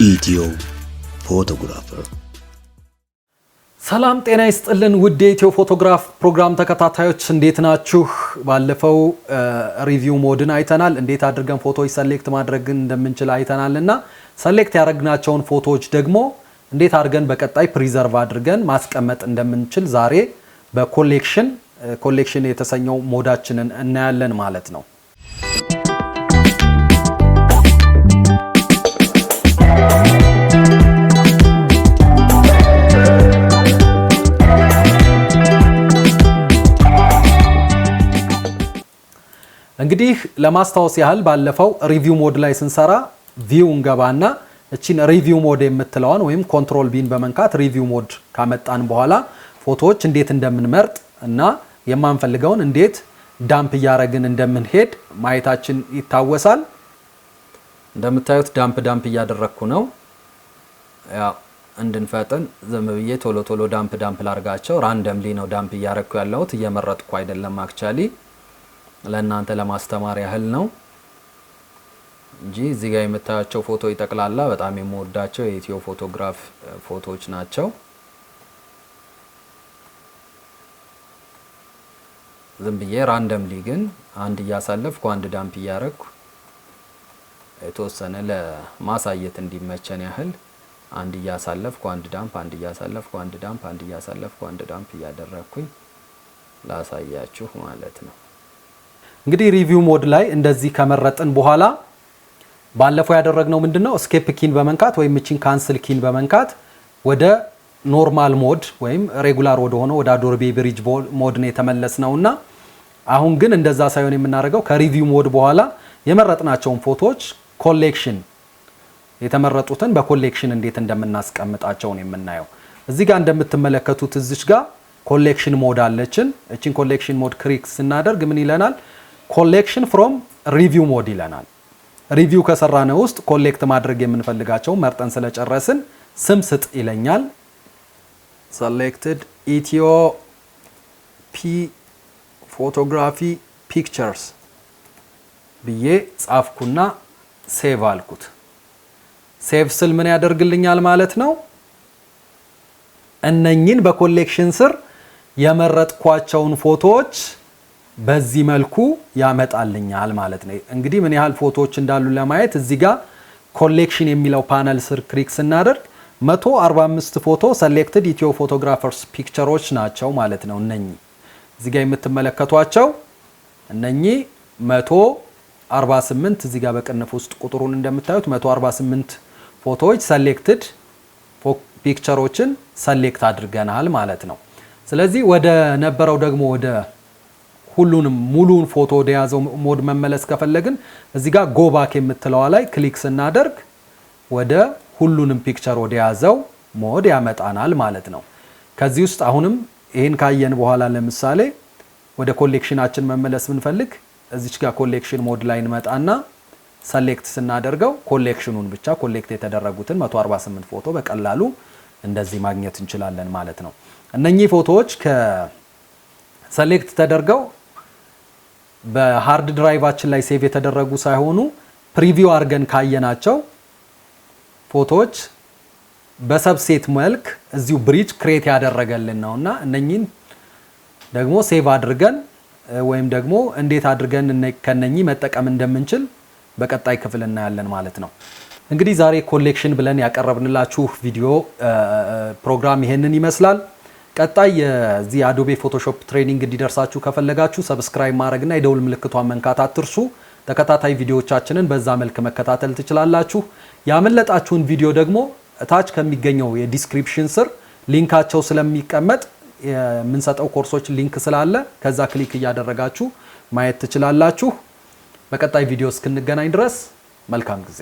ኢትዮ ፎቶግራፈር ሰላም ጤና ይስጥልን ውድ የኢትዮ ፎቶግራፍ ፕሮግራም ተከታታዮች እንዴት ናችሁ? ባለፈው ሪቪው ሞድን አይተናል። እንዴት አድርገን ፎቶዎች ሰሌክት ማድረግ እንደምንችል አይተናልና ሰሌክት ያደረግናቸውን ፎቶዎች ደግሞ እንዴት አድርገን በቀጣይ ፕሪዘርቭ አድርገን ማስቀመጥ እንደምንችል ዛሬ በኮሌክሽን የተሰኘው ሞዳችንን እናያለን ማለት ነው። እንግዲህ ለማስታወስ ያህል ባለፈው ሪቪው ሞድ ላይ ስንሰራ ቪው እንገባና እቺን ሪቪው ሞድ የምትለዋን ወይም ኮንትሮል ቢን በመንካት ሪቪው ሞድ ካመጣን በኋላ ፎቶዎች እንዴት እንደምንመርጥ እና የማንፈልገውን እንዴት ዳምፕ ያረግን እንደምንሄድ ማየታችን ይታወሳል። እንደምታዩት ዳምፕ እያደረኩ ነው። ያው እንድንፈጥን ዝም ብዬ ቶሎ ዳምፕ ላርጋቸው። ራንደምሊ ነው ዳምፕ ያረኩ ያለሁት፣ እየመረጥኩ አይደለም አክቹአሊ ለእናንተ ለማስተማር ያህል ነው እንጂ እዚህ ጋር የምታያቸው ፎቶ ይጠቅላላ በጣም የምወዳቸው የኢትዮ ፎቶግራፍ ፎቶዎች ናቸው። ዝም ብዬ ራንደምሊ ግን አንድ እያሳለፍኩ አንድ ዳምፕ እያረኩ የተወሰነ ለማሳየት እንዲመቸን ያህል አንድ እያሳለፍኩ አንድ ዳምፕ እያደረኩኝ ላሳያችሁ ማለት ነው። እንግዲህ ሪቪው ሞድ ላይ እንደዚህ ከመረጥን በኋላ ባለፈው ያደረግነው ምንድነው እስኬፕ ኪን በመንካት ወይም እቺን ካንስል ኪን በመንካት ወደ ኖርማል ሞድ ወይም ሬጉላር ወደ ሆነው ወደ አዶቤ ብሪጅ ሞድ ነው የተመለስነውና አሁን ግን እንደዛ ሳይሆን የምናደርገው ከሪቪው ሞድ በኋላ የመረጥናቸውን ፎቶዎች ኮሌክሽን የተመረጡትን በኮሌክሽን እንዴት እንደምናስቀምጣቸው ነው የምናየው። እዚህ ጋር እንደምትመለከቱት እዚች ጋር ኮሌክሽን ሞድ አለችን። እቺን ኮሌክሽን ሞድ ክሊክ ስናደርግ ምን ይለናል? ኮሌክሽን ፍሮም ሪቪው ሞድ ይለናል። ሪቪው ከሰራነው ውስጥ ኮሌክት ማድረግ የምንፈልጋቸው መርጠን ስለጨረስን ስም ስጥ ይለኛል። selected ኢትዮ ፎቶግራፊ ፒክቸርስ ብዬ ጻፍኩና ሴቭ አልኩት። ሴቭ ስል ምን ያደርግልኛል ማለት ነው? እነኚህን በኮሌክሽን ስር የመረጥኳቸውን ፎቶዎች በዚህ መልኩ ያመጣልኛል ማለት ነው። እንግዲህ ምን ያህል ፎቶዎች እንዳሉ ለማየት እዚህ ጋር ኮሌክሽን የሚለው ፓነል ስር ክሊክ ስናደርግ 145 ፎቶ selected ኢትዮ ፎቶግራፈርስ ፒክቸሮች ናቸው ማለት ነው። እነኚህ እዚህ ጋር የምትመለከቷቸው እነኚህ 148 እዚህ ጋር በቅንፍ ውስጥ ቁጥሩን እንደምታዩት 148 ፎቶዎች selected ፒክቸሮችን ሰሌክት አድርገናል ማለት ነው። ስለዚህ ወደ ነበረው ደግሞ ወደ ሁሉንም ሙሉን ፎቶ ወደ ያዘው ሞድ መመለስ ከፈለግን እዚህ ጋር ጎ ባክ የምትለዋ ላይ ክሊክ ስናደርግ ወደ ሁሉንም ፒክቸር ወደ ያዘው ሞድ ያመጣናል ማለት ነው። ከዚህ ውስጥ አሁንም ይሄን ካየን በኋላ ለምሳሌ ወደ ኮሌክሽናችን መመለስ ብንፈልግ እዚች ጋር ኮሌክሽን ሞድ ላይ እንመጣና ሰሌክት ስናደርገው ኮሌክሽኑን ብቻ ኮሌክት የተደረጉትን 148 ፎቶ በቀላሉ እንደዚህ ማግኘት እንችላለን ማለት ነው። እነኚህ ፎቶዎች ከሰሌክት ተደርገው በሃርድ ድራይቫችን ላይ ሴቭ የተደረጉ ሳይሆኑ ፕሪቪው አድርገን ካየናቸው ፎቶዎች በሰብሴት መልክ እዚሁ ብሪጅ ክሬት ያደረገልን ነውና እነኚህን ደግሞ ሴቭ አድርገን ወይም ደግሞ እንዴት አድርገን ከነኚህ መጠቀም እንደምንችል በቀጣይ ክፍል እናያለን ማለት ነው። እንግዲህ ዛሬ ኮሌክሽን ብለን ያቀረብንላችሁ ቪዲዮ ፕሮግራም ይሄንን ይመስላል። ቀጣይ የዚህ አዶቤ ፎቶሾፕ ትሬኒንግ እንዲደርሳችሁ ከፈለጋችሁ ሰብስክራይብ ማድረግና የደውል ምልክቷን መንካት አትርሱ። ተከታታይ ቪዲዮዎቻችንን በዛ መልክ መከታተል ትችላላችሁ። ያመለጣችሁን ቪዲዮ ደግሞ ታች ከሚገኘው የዲስክሪፕሽን ስር ሊንካቸው ስለሚቀመጥ የምንሰጠው ኮርሶች ሊንክ ስላለ ከዛ ክሊክ እያደረጋችሁ ማየት ትችላላችሁ። በቀጣይ ቪዲዮ እስክንገናኝ ድረስ መልካም ጊዜ